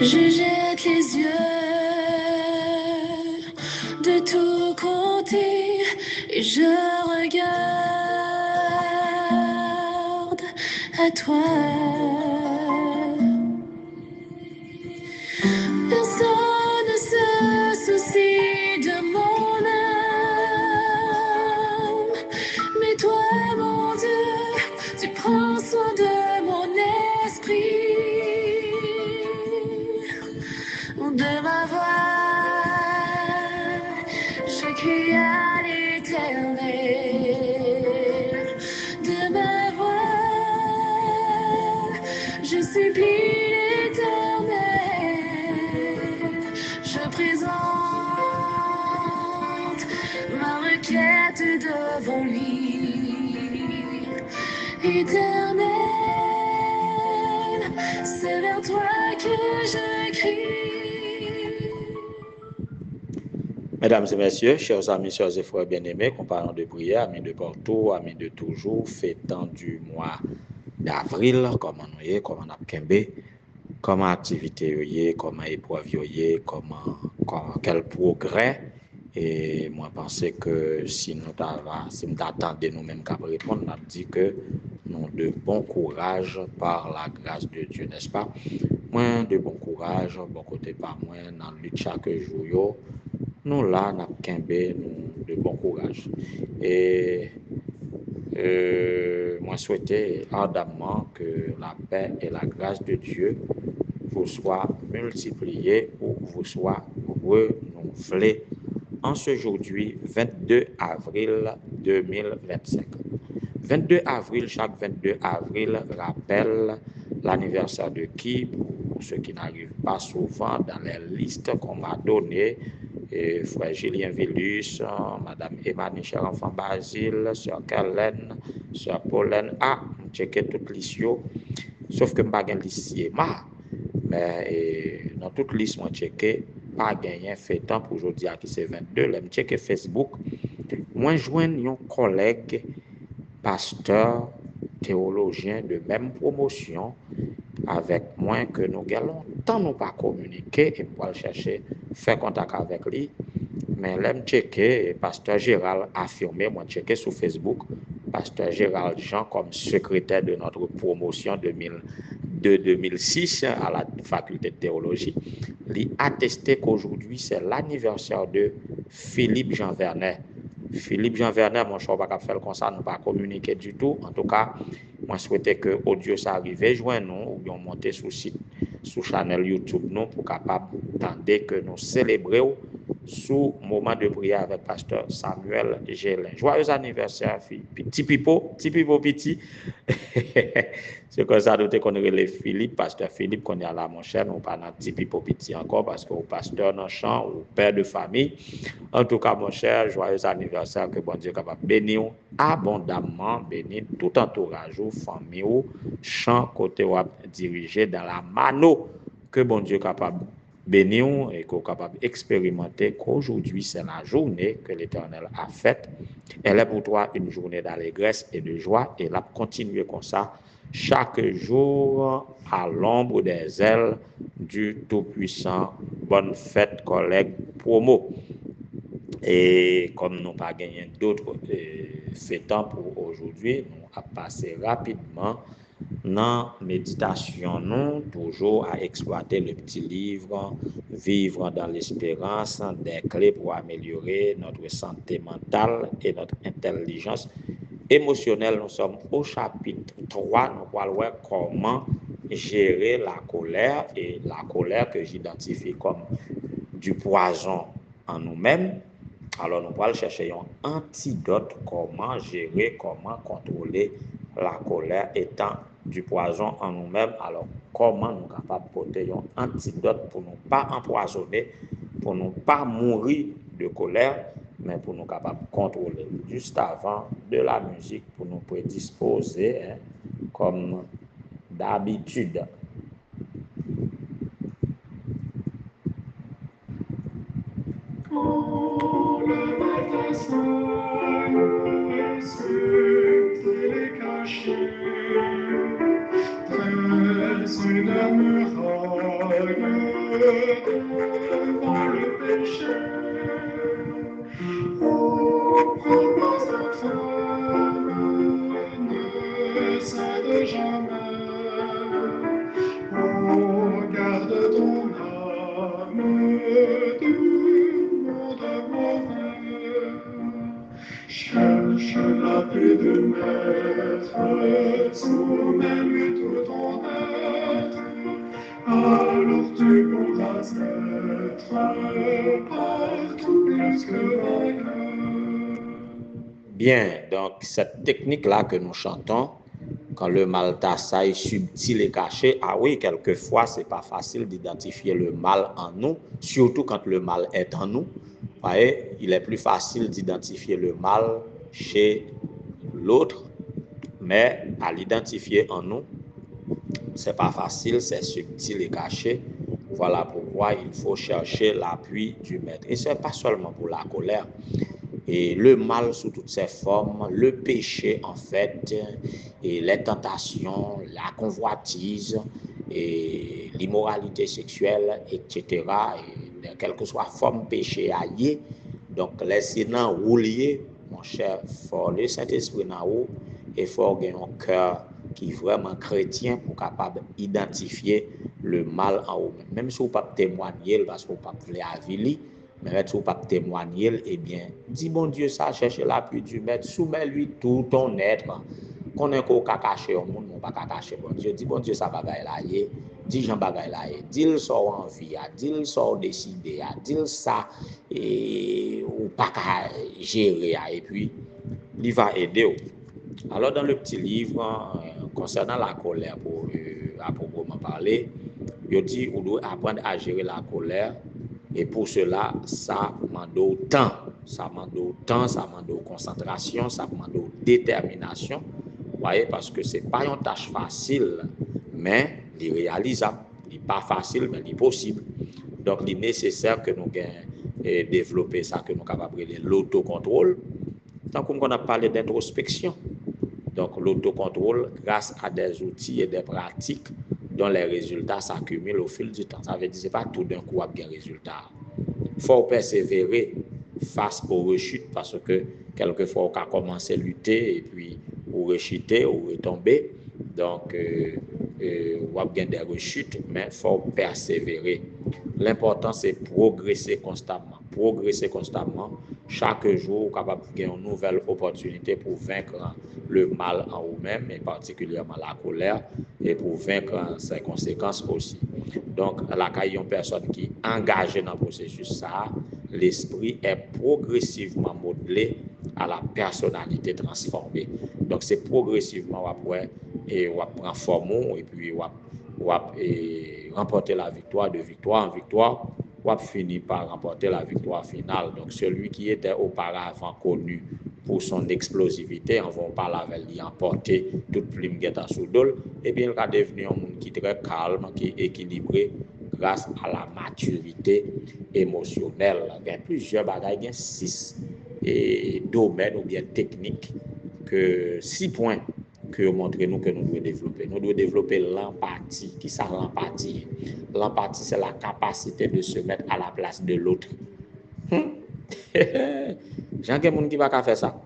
Je jette les yeux de tous côtés et je regarde à toi. Personne ne se soucie de mon âme, mais toi, mon Dieu, tu prends soin de mon esprit, de ma voix. Je crie à l'Éternel, de ma voix. Je supplie l'Éternel, je présente ma requête devant lui. Éternel, c'est vers toi que je crie. Mesdames et messieurs, chers amis, chers et frères bien-aimés, compagnons de prière, amis de partout, amis de toujours, fêtant du mois d'avril, comment nous y est, comment nous avons comment activité y est, comment épreuve y est, quel progrès. Et moi, je pense que si nous attendons nous-mêmes qu'à répondre, on a dit que nous de bon courage par la grâce de Dieu, n'est-ce pas? Moi, de bon courage, bon côté par moi, dans le lutte chaque jour, nous là, nous avons de bon courage. Et moi, souhaitais ardemment que la paix et la grâce de Dieu vous soient multipliées ou vous soient renouvelées en ce aujourd'hui, 22 avril 2025. 22 avril, chaque 22 avril rappelle l'anniversaire de qui, pour ceux qui n'arrivent pas souvent dans les listes qu'on m'a données, frère Julien Villus, madame Emma Michel Enfant Basile, sœur Kellen, sœur Pauline, checké toutes les listes, sauf que je n'ai pas de liste Emma, mais dans toute liste, je checké, pas gagné fait temps pour aujourd'hui, qui c'est 22, je checké Facebook, moi joindre un collègue pasteur théologien de même promotion avec moi que nous avons longtemps nous pas communiqué et pour chercher faire contact avec lui. Mais là, je checké, pasteur Gérald affirmé, moi checké sur Facebook, pasteur Gérald Jean comme secrétaire de notre promotion 2002-2006 à la faculté de théologie. Il a attesté qu'aujourd'hui c'est l'anniversaire de Philippe Jean Vernet. Philippe Jean Vernet, mon cher, pas faire comme ça, nous pas communiquer du tout. En tout cas, moi souhaitais que audio ça arrive, joindre nous ou bien monter sur site, sur channel YouTube nous pour capable tenter que nous célébrions sous moment de prière avec pasteur Samuel Gélin. Joyeux anniversaire, petit pipo petit. C'est comme ça nous te connaît les Philippe, pasteur Philippe qu'on est à la mon cher, nous pas dans petit pipo petit encore parce que au pasteur dans champ ou père de famille. En tout cas mon cher, joyeux anniversaire, que bon Dieu capable bénir abondamment, bénir tout entourage ou famille ou champ côté ou dirigé dans la mano, que bon Dieu capable bénir et qu'on est capable d'expérimenter qu'aujourd'hui c'est la journée que l'Éternel a faite. Elle est pour toi une journée d'allégresse et de joie et là continuer comme ça chaque jour à l'ombre des ailes du Tout-Puissant. Bonne fête collègue promo. Et comme nous n'avons pas gagné d'autres fêtants pour aujourd'hui, nous allons passer rapidement dans la méditation, nous, toujours à exploiter le petit livre, vivre dans l'espérance, des clés pour améliorer notre santé mentale et notre intelligence émotionnelle. Nous sommes au chapitre 3, nous allons voir comment gérer la colère, et la colère que j'identifie comme du poison en nous-mêmes. Alors nous allons chercher un antidote, comment gérer, comment contrôler la colère étant du poison en nous-mêmes. Alors comment nous sommes capables de porter un antidote pour ne pas empoisonner, pour ne pas mourir de colère, mais pour nous capables de contrôler. Juste avant de la musique, pour nous prédisposer, comme d'habitude. Quand le matin sonne, c'est les cachets, dresse une muraille devant le péché. Oh, prends-moi cette femme, ne cède jamais. Oh, garde ton âme du monde mauvais. Cherche la paix de maître, soumets-lui tout ton être. Alors tu pourras être partout plus que vainqueur. Bien, donc cette technique-là que nous chantons, quand le mal d'Assa est subtil et caché, ah oui, quelquefois, c'est pas facile d'identifier le mal en nous, surtout quand le mal est en nous. Vous voyez, il est plus facile d'identifier le mal chez l'autre, mais à l'identifier en nous, c'est pas facile, c'est subtil et caché. Voilà pourquoi il faut chercher l'appui du maître. Et c'est pas seulement pour la colère. Et le mal sous toutes ses formes, le péché en fait, et les tentations, la convoitise, et l'immoralité sexuelle, etc. Et quelle que soit forme péché allié, donc laissez dans roulier, mon cher, fort le Saint-Esprit dans vous, et fort gagner un cœur qui est vraiment chrétien pour capable d'identifier le mal en vous. Même si vous ne pouvez pas témoigner, parce que vous ne pouvez pas avili, mais si vous ne pouvez pas témoigner, eh bien, dis bon Dieu ça, cherchez l'appui du maître, soumets-lui tout ton être. Qu'on est qu'on caché au monde, on pas caché bon Dieu. Dis bon Dieu ça bagaille là, dis Jean bagaille là, dis le sort en vie, dis le sort décidé, dis ça et ou pas gérer et puis il va aider. Alors dans le petit livre concernant la colère pour à proprement parler, il dit on doit apprendre à gérer la colère. Et pour cela, ça demande temps, ça demande temps, ça demande concentration, ça demande détermination. Vous voyez, parce que ce n'est pas une tâche facile, mais il est réalisable. Il n'est pas facile, mais il est possible. Donc, il est nécessaire que nous développions ça, que nous sommes capables de l'autocontrôle. Tant qu'on a parlé d'introspection. Donc, l'autocontrôle, grâce à des outils et des pratiques dont les résultats s'accumulent au fil du temps. Ça veut dire que ce n'est pas tout d'un coup à bien résultat. Il faut persévérer face aux rechutes parce que quelquefois, on a commencé à lutter et puis on rechuter ou retomber. Donc, on a bien des rechutes, mais il faut persévérer. L'important, c'est progresser constamment. Progresser constamment. Chaque jour, on est capable de gagner une nouvelle opportunité pour vaincre le mal en vous-même, et particulièrement la colère, et pour vaincre ses conséquences aussi. Donc, là, quand il y a une personne qui est engagée dans le processus, ça, l'esprit est progressivement modelé à la personnalité transformée. Donc, c'est progressivement après, et on prend forme, et puis on remporter la victoire de victoire en victoire, on finit par remporter la victoire finale. Donc, celui qui était auparavant connu pour son explosivité, on va parler avec lui, emporter toute plume qui est en sous-dol, et bien, il va devenir un monde qui est très calme, qui est équilibré grâce à la maturité émotionnelle. Il y a plusieurs bagages, il y a 6 domaines ou bien techniques, 6 points que montrer nous que nous devons développer. Nous devons développer l'empathie. Qui ça l'empathie? L'empathie, c'est la capacité de se mettre à la place de l'autre. J'ai des gens qui ne va pas faire ça.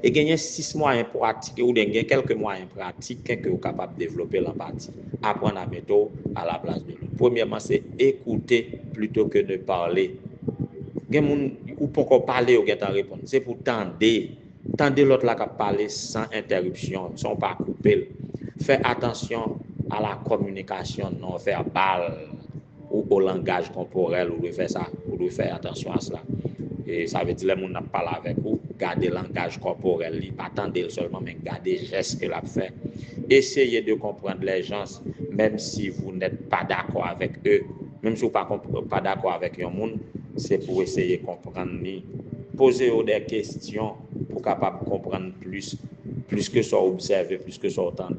Et il y a 6 moyens pratiques ou il y a quelques moyens pratiques que vous êtes capable de développer l'empathie. Apprendre à mettre à la place de l'autre. Premièrement, c'est écouter plutôt que de parler. Il y a des gens qui ne peuvent pas parler ou qui répondre. C'est pour tendre. Tendez l'autre là qui parler sans interruption, sans pas couper. Faites attention à la communication non verbale ou au langage corporel. Vous devez faire ça. Vous devez faire attention à cela. Et ça veut dire que les gens qui parlent avec vous, gardez le langage corporel, pas attendez seulement, mais gardez les gestes que l'on fait. Essayez de comprendre les gens, même si vous n'êtes pas d'accord avec eux, même si vous n'êtes pas d'accord avec un monde, c'est pour essayer de comprendre. Posez-vous des questions pour capable comprendre plus que ça observer, plus que ça entendre,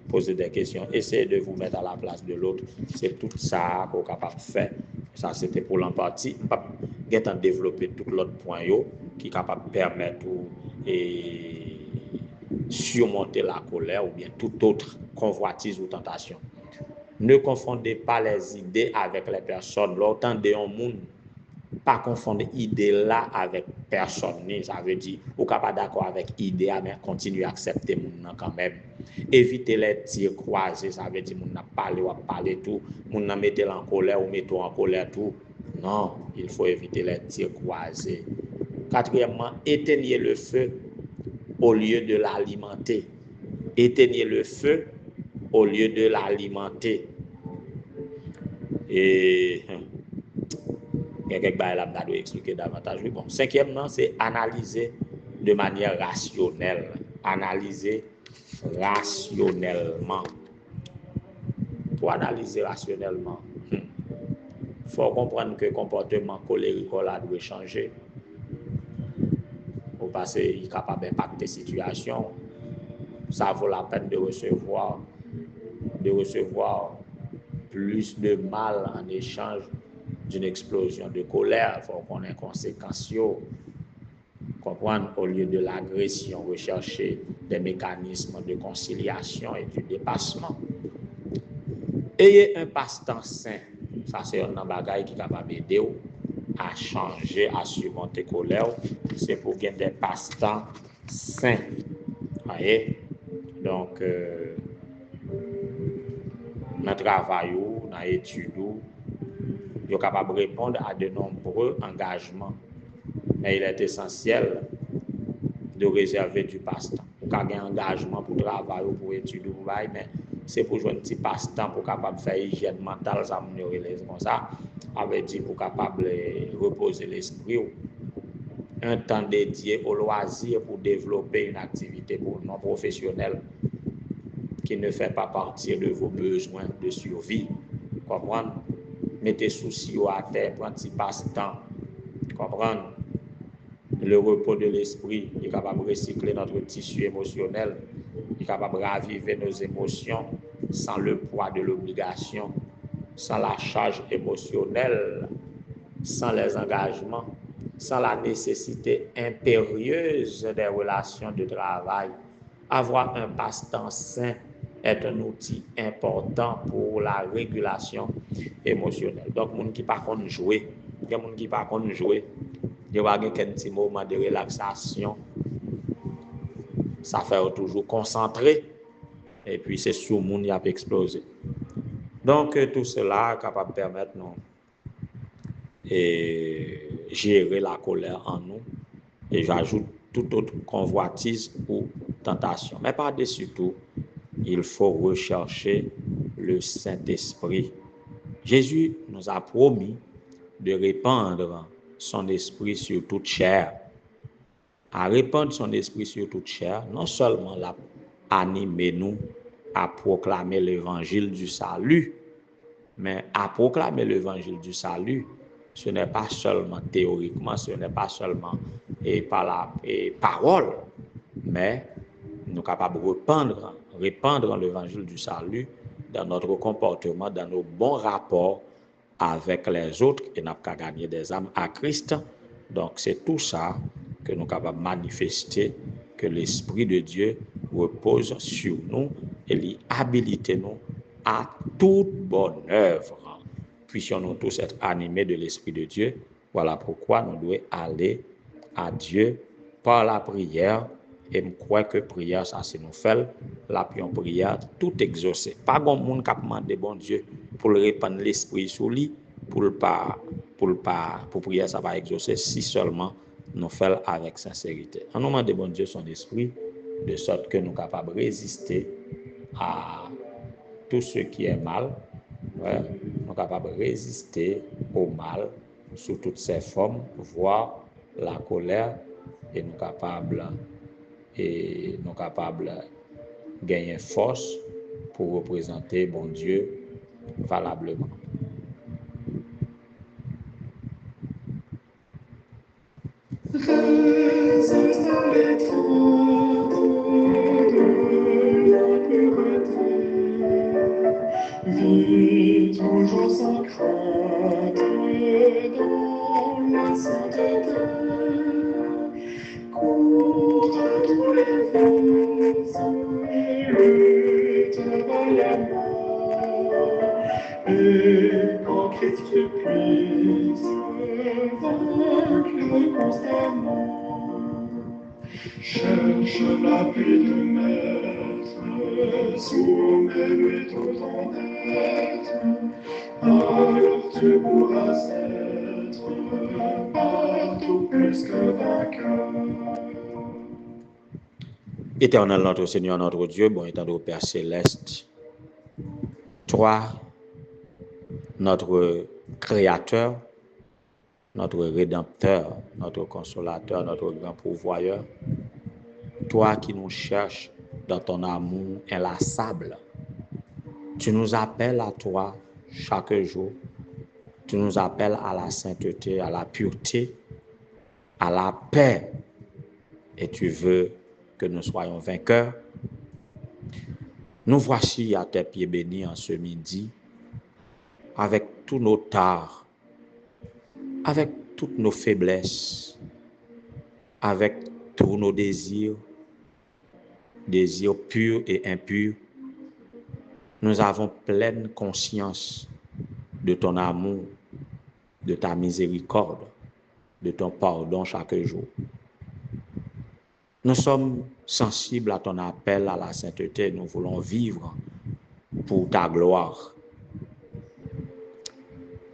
poser des questions. Essayez de vous mettre à la place de l'autre. C'est tout ça qu'on est capable de faire. Ça, c'était pour l'empathie. Vous avez développé tout l'autre point qui est capable de permettre et surmonter la colère ou bien toute autre convoitise ou tentation. Ne confondez pas les idées avec les personnes. L'autant de un monde, pas confondre idée là avec personne. Ça veut dire, ou pas d'accord avec idée, mais continuez à accepter monde quand même. Évitez les tirs croisés, ça veut dire monde n'a parlé ou parler tout, monde n'a mettez en colère ou mettez en colère tout. Non, il faut éviter les tirs croisés. Quatrièmement, éteignez le feu au lieu de l'alimenter. Éteignez le feu au lieu de l'alimenter. Et quelques choses là, je dois expliquer davantage. Bon, cinquièmement, c'est analyser de manière rationnelle. Analyser rationnellement. Pour analyser rationnellement, il faut comprendre que le comportement colérique là doit changer. Parce qu'il est capable d'impacter la situation. Ça vaut la peine de recevoir plus de mal en échange d'une explosion de colère. Il faut qu'on ait conséquences. Comprendre, au lieu de l'agression, rechercher des mécanismes de conciliation et du dépassement. Ayez un passe-temps sain. Ça, c'est un bagage qui est capable d'aider à changer, à surmonter colère. C'est pour gagner des passe-temps sains. Voyez? Donc, dans le travail, dans l'étude, vous êtes capable de répondre à de nombreux engagements. Mais il est essentiel de réserver du passe-temps. Vous avez un engagement pour travailler ou pour étudier, mais c'est pour jouer un petit passe-temps pour capable faire hygiène mentale, ça comme ça, avec dit pour capable reposer l'esprit. Un temps dédié au loisir pour développer une activité pour non professionnelle qui ne fait pas partie de vos besoins de survie. Comprendre? Mettez soucis à terre, prenez un petit passe-temps. Comprendre? Le repos de l'esprit est capable de recycler notre tissu émotionnel, est capable de raviver nos émotions sans le poids de l'obligation, sans la charge émotionnelle, sans les engagements, sans la nécessité impérieuse des relations de travail. Avoir un passe-temps sain est un outil important pour la régulation émotionnelle. Donc, les gens qui ne peuvent pas jouer, les gens qui ne peuvent pas jouer, il y a un petit moment de relaxation. Ça fait toujours concentrer. Et puis, c'est sur le monde qui a explosé. Donc, tout cela est capable de permettre nous de gérer la colère en nous. Et j'ajoute toute autre convoitise ou tentation. Mais par-dessus tout, il faut rechercher le Saint-Esprit. Jésus nous a promis de répandre son esprit sur toute chair. À répandre son esprit sur toute chair, non seulement animer nous à proclamer l'évangile du salut, mais à proclamer l'évangile du salut, ce n'est pas seulement théoriquement, ce n'est pas seulement par la parole, mais nous sommes capables de répandre l'évangile du salut dans notre comportement, dans nos bons rapports avec les autres, et nous avons gagné des âmes à Christ. Donc c'est tout ça que nous sommes capables de manifester, que l'Esprit de Dieu repose sur nous et lui habilite nous à toute bonne œuvre. Puissions-nous tous être animés de l'Esprit de Dieu. Voilà pourquoi nous devons aller à Dieu par la prière. Et je crois que prière, ça c'est nous faire. La prière, tout exaucé. Pas de monde qui demande bon Dieu pour répandre l'Esprit sur lui, pour prière, ça va exaucer si seulement nous faisons avec sincérité. En nous demande bon Dieu son esprit, de sorte que nous sommes capables de résister à tout ce qui est mal. Ouais, nous sommes capables de résister au mal sous toutes ses formes, voire la colère, et nous sommes capables de gagner force pour représenter bon Dieu valablement. Vis toujours sans crainte dans la sainteté. Cours à tous les vices et travaille à mort. qu'esprit puisse vaincre constamment. Cherche la paix du Maître, soumets-lui tout ton être, alors tu pourras être partout plus que vainqueur. Éternel notre Seigneur, notre Dieu, bon étant de Père Céleste, toi, notre Créateur, notre Rédempteur, notre Consolateur, notre grand pourvoyeur, toi qui nous cherches dans ton amour inlassable, tu nous appelles à toi chaque jour, tu nous appelles à la sainteté, à la pureté, à la paix, et tu veux que nous soyons vainqueurs. Nous voici à tes pieds bénis en ce midi, avec tous nos tares, avec toutes nos faiblesses, avec tous nos désirs purs et impurs. Nous avons pleine conscience de ton amour, de ta miséricorde, de ton pardon chaque jour. Nous sommes sensibles à ton appel à la sainteté. Nous voulons vivre pour ta gloire.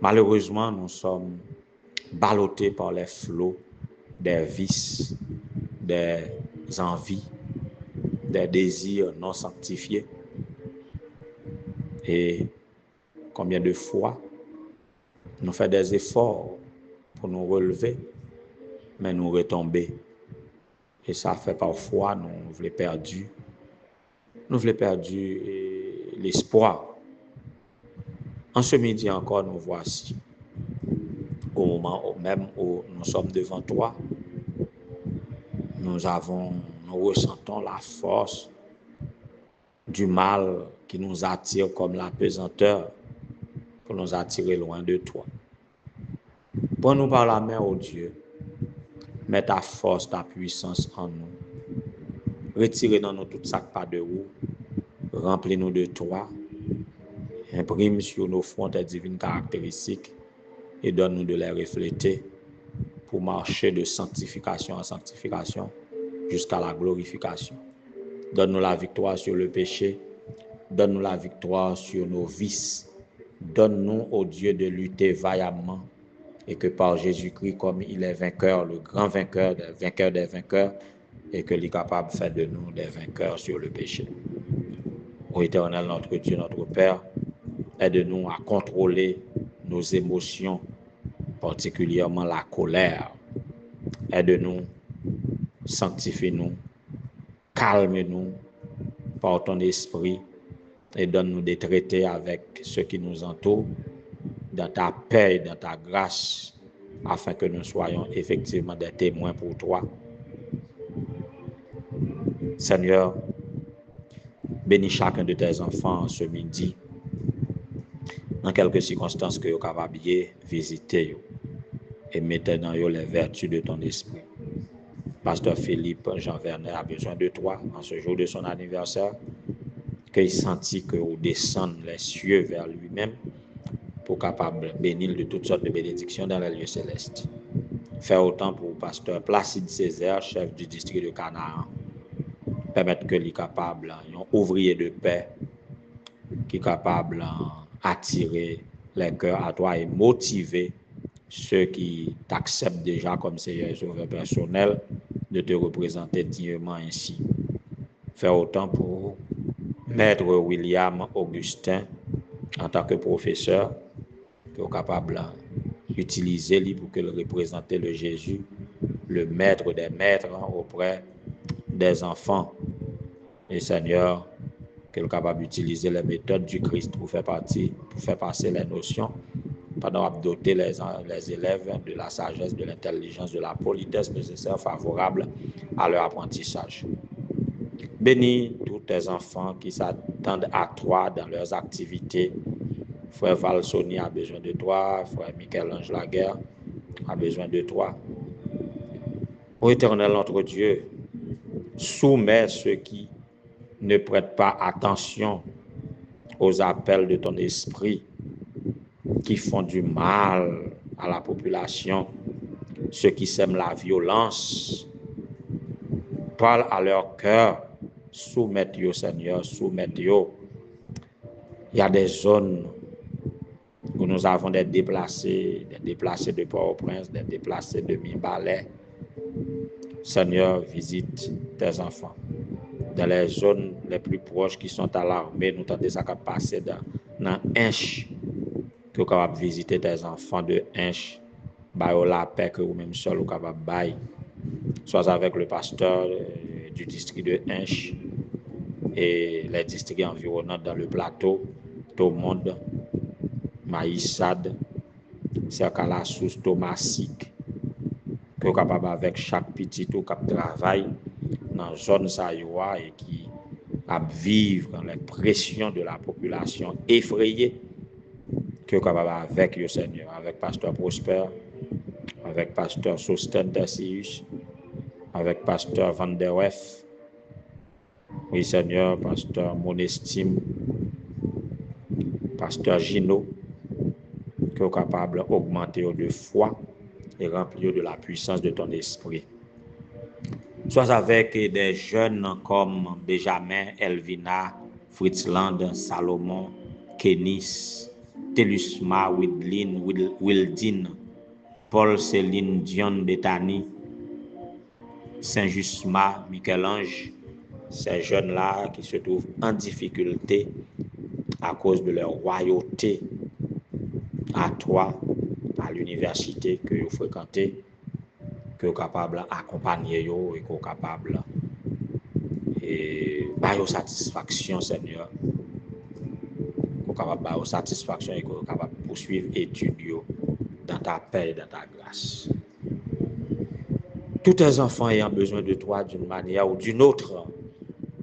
Malheureusement, nous sommes ballottés par les flots des vices, des envies, des désirs non sanctifiés. Et combien de fois nous faisons des efforts pour nous relever, mais nous retomber. Et ça fait parfois nous voulons perdre l'espoir. En ce midi encore, nous voici au moment même où nous sommes devant toi. Nous ressentons la force du mal qui nous attire comme la pesanteur pour nous attirer loin de toi. Prends-nous par la main, ô Dieu. Mets ta force, ta puissance en nous. Retire dans nous tout ça pas de roue. Remplis-nous de toi. Imprime sur nos fronts tes divines caractéristiques et donne-nous de les refléter pour marcher de sanctification en sanctification jusqu'à la glorification. Donne-nous la victoire sur le péché. Donne-nous la victoire sur nos vices. Donne-nous, ô Dieu, de lutter vaillamment et que par Jésus-Christ, comme il est vainqueur, le grand vainqueur des vainqueurs, et qu'il est capable de faire de nous des vainqueurs sur le péché. Ô Éternel, notre Dieu, notre Père, aide-nous à contrôler nos émotions, particulièrement la colère. Aide-nous, sanctifie-nous, calme-nous par ton esprit et donne-nous des traités avec ceux qui nous entourent dans ta paix et dans ta grâce, afin que nous soyons effectivement des témoins pour toi. Seigneur, bénis chacun de tes enfants ce midi, dans quelques circonstances que vous êtes capables de visiter et mettre dans eux les vertus de ton esprit. Pasteur Philippe Jean Vernet a besoin de toi en ce jour de son anniversaire, qu'il sentit que vous descendez les cieux vers lui-même pour capable bénir de toutes sortes de bénédictions dans les lieux célestes. Fais autant pour pasteur Placide Césaire, chef du district de Canaan. Permettre que lui capable, un ouvrier de paix, qui est capable d'attirer les cœurs à toi et motiver ceux qui t'acceptent déjà comme Seigneur et Sauveur personnel de te représenter dignement ainsi. Fais autant pour Maître William Augustin en tant que professeur, qui est capable d'utiliser lui pour qu'il représente le Jésus, le maître des maîtres auprès des enfants. Et Seigneur, qu'il est capable d'utiliser les méthodes du Christ pour faire passer les notions, pendant de doter les élèves de la sagesse, de l'intelligence, de la politesse nécessaire favorable à leur apprentissage. Bénis tous tes enfants qui s'attendent à toi dans leurs activités. Frère Valsoni a besoin de toi, frère Michel-Ange Laguerre a besoin de toi. Ô Éternel notre Dieu, soumets ceux qui ne prêtent pas attention aux appels de ton esprit qui font du mal à la population, ceux qui sèment la violence. Parle à leur cœur, soumettez-vous, Seigneur, soumettez-vous. Il y a des zones où nous avons des déplacés de Port-au-Prince, des déplacés de Mimbalais. Seigneur, visite tes enfants. Dans les zones les plus proches qui sont à l'armée, nous t'en ça passer dans Inch, que vous capable visiter tes enfants de Inch, bailler la paix que vous-même seul vous capable bailler, soit avec le pasteur du district de Inch et les districts environnants dans le plateau, tout le monde, Maïsade, Cercala sous Thomasik, que vous capable avec chaque petit tout qui travaille dans la zone Sayoua et qui à vivre dans les pressions de la population effrayée, que vous capable avec le Seigneur, avec pasteur Prosper, avec pasteur Sosten Tersius, avec pasteur Van der Weff, oui Seigneur, pasteur Monestime, pasteur Gino, que vous capable d'augmenter de foi et remplir de la puissance de ton esprit. Soit avec des jeunes comme Benjamin, Elvina, Fritzland, Salomon, Kenis, Telusma, Wildin, Paul, Céline, Dion, Bethany, Saint-Jusma, Michel-Ange, ces jeunes-là qui se trouvent en difficulté à cause de leur royauté à toi, à l'université que vous fréquentez, que vous êtes capable d'accompagner et que vous êtes capable de faire satisfaction, Seigneur. Vous êtes capable de faire satisfaction et que vous êtes capable de poursuivre l'étude dans ta paix et dans ta grâce. Tous tes enfants ayant besoin de toi d'une manière ou d'une autre,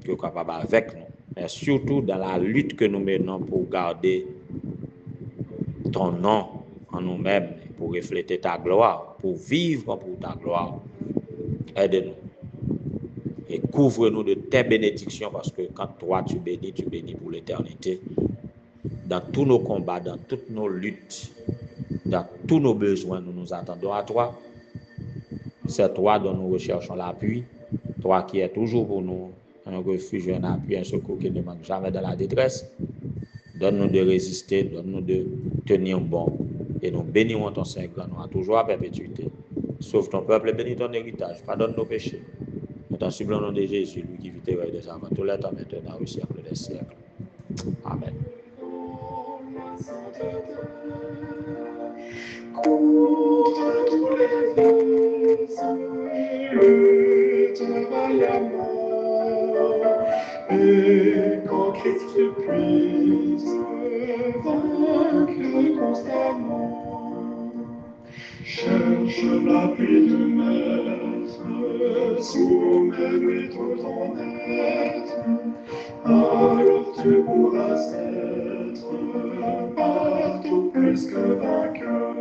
que vous êtes capable avec nous, mais surtout dans la lutte que nous menons pour garder ton nom en nous-mêmes, pour refléter ta gloire, pour vivre pour ta gloire. Aide-nous et couvre-nous de tes bénédictions, parce que quand toi tu bénis pour l'éternité. Dans tous nos combats, dans toutes nos luttes, dans tous nos besoins, nous nous attendons à toi. C'est toi dont nous recherchons l'appui, toi qui es toujours pour nous un refuge, un appui, un secours qui ne manque jamais dans la détresse. Donne-nous de résister, donne-nous de tenir bon, et nous bénirons ton Saint-Grand nom à toujours à perpétuité. Sauve ton peuple et bénis ton héritage, pardonne nos péchés. Nous t'en supplions au nom de Jésus, lui qui vit et règne des avant tout le temps, maintenant au siècle des siècles. Amen. Contre tous les vices, le travail à mort, et quand Christ puisse vaincre constamment, cherche l'appui du Maître, soumets-lui tout ton être, alors tu pourras être partout plus que vainqueur.